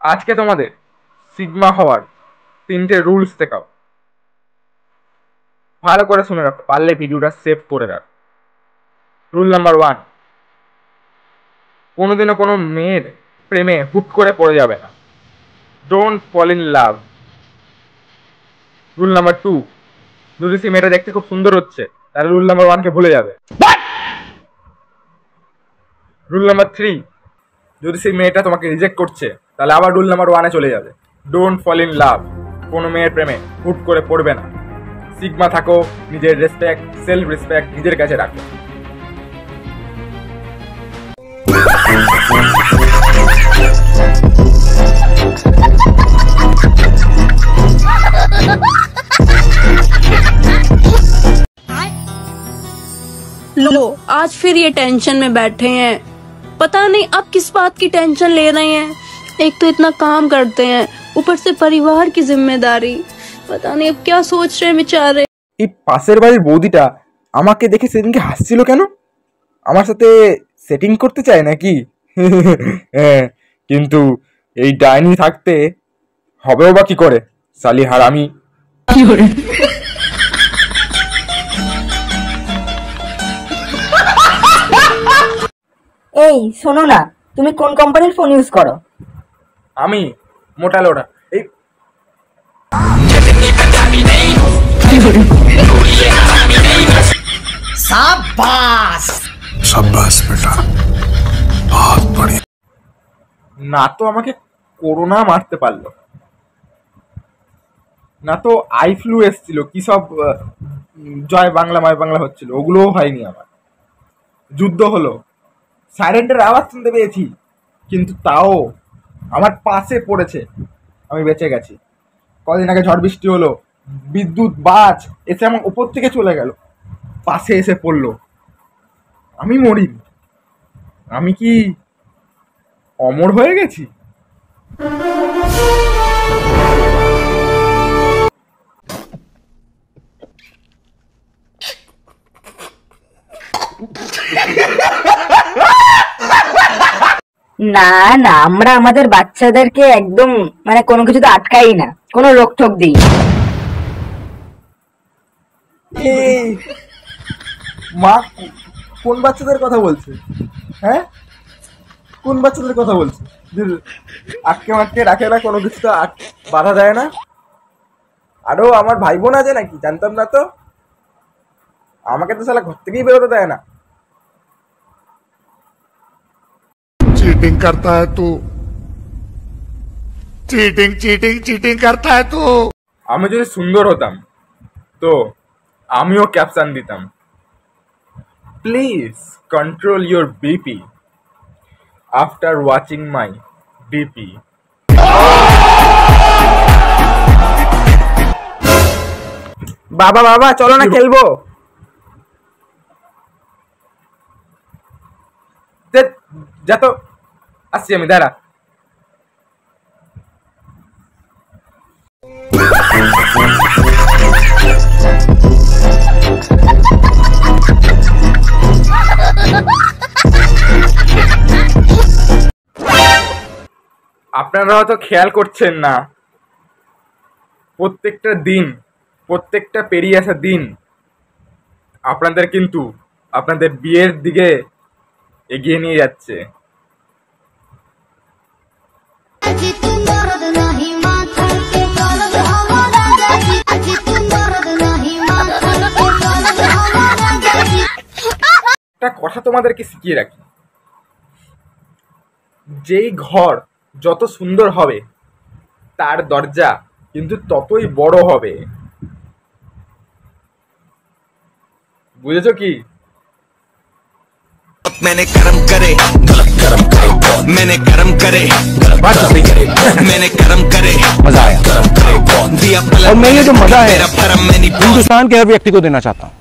আজকে তোমাদের সিগমা হওয়ার 3টে রুলস শেখাও। ভালো করে শুনে রাখো, পারলে ভিডিওটা সেভ করে রাখ। রুল নাম্বার 1, কোনোদিনও কোনো মেয়ের প্রেমে হুট করে পড়ে যাবে না। Don't fall in love. Rule number 2, যদি সে মেয়েটা দেখতে খুব সুন্দর হচ্ছে তাহলে রুল নাম্বার 1কে ভুলে যাবে। রুল নাম্বার 3, যদি সেই মেয়েটা তোমাকে রিজেক্ট করছে তাহলে আবার রুল নাম্বার 1-এ চলে যাবে। Don't fall in love. কোনো মেয়ের প্রেমে হুট করে পড়বে না। সিগমা থাকো, নিজের রেসপেক্ট, সেলফ রেসপেক্ট নিজের কাছে রাখো। लो आज फिर ये टेंशन में बैठे हैं, पता नहीं अब किस बात की टेंशन ले रहे हैं। एक तो इतना काम करते हैं, ऊपर से परिवार की जिम्मेदारी, पता नहीं अब क्या सोच रहे हैं बेचारे। এই পাশের বাড়ির বৌদিটা আমাকে দেখে সেদিনকে হাসছিল কেন? আমার সাথে সেটিং করতে চায় নাকি? হ্যাঁ, কিন্তু এই ডাইনি থাকতে হবেও বা কি করে? সালি হারামি। এই শোনো না, তুমি কোন কোম্পানির ফোন ইউজ করো? আমি মোটালোটা। এই সাবাস शाबाश बेटा, बहुत बढ़िया। না তো আমাকে করোনা মারতে পারলো, না তো আই ফ্লু এসছিল, কি সব জয় বাংলা মায় বাংলা হচ্ছিল, ওগুলোও হয়নি। আমার যুদ্ধ হলো, সাইরেন্টের আওয়াজ শুনতে পেয়েছি, কিন্তু তাও আমার পাশে পড়েছে, আমি বেঁচে গেছি। কদিন আগে ঝড় বৃষ্টি হলো, বিদ্যুৎ বাজ এসে আমার উপর থেকে চলে গেল, পাশে এসে পড়লো, আমি মরিনি। আমি কি অমর হয়ে গেছি? না না, আমরা আমাদের বাচ্চাদেরকে একদম মানে কোনো কিছুতে আটকাই না, কোনো রোকঠোক দিই। মা কোন বাচ্চাদের কথা বলছে? হ্যাঁ, কোন বাচ্চাদের কথা বলছে? আটকে মাটকে রাখে না, কোনো কিছু তো বাধা দেয় না। আরো আমার ভাই বোন আছে নাকি? জানতাম না তো। আমাকে তো শালা ঘর থেকেই বেরোতে দেয় না। चीटिंग करता है तू, चीटिंग चीटिंग चीटिंग करता है तू। আমি যদি সুন্দর হতাম তো আমিও ক্যাপশন দিতাম, please control your BP after watching my DP. বাবা বাবা চলো না খেলবো। যা তো, আসছি আমি, দাঁড়া। আপনারা হয়তো খেয়াল করছেন না, প্রত্যেকটা দিন, প্রত্যেকটা পেরিয়ে আসা দিন আপনাদের কিন্তু আপনাদের বিয়ের দিকে এগিয়ে নিয়ে যাচ্ছে। একটা কথা তোমাদেরকে শিখিয়ে রাখি, যেই ঘর যত সুন্দর হবে তার দরজা কিন্তু ততই বড় হবে। বুঝেছো কি? मैंने कर्म करे गलत कर्म करे, मैंने कर्म करे गलत कर्म करे, मैंने कर्म करे मजा आया कर्म करे दिया। और मैं ये जो मजा है हिंदुस्तान के हर व्यक्ति को देना चाहता हूँ।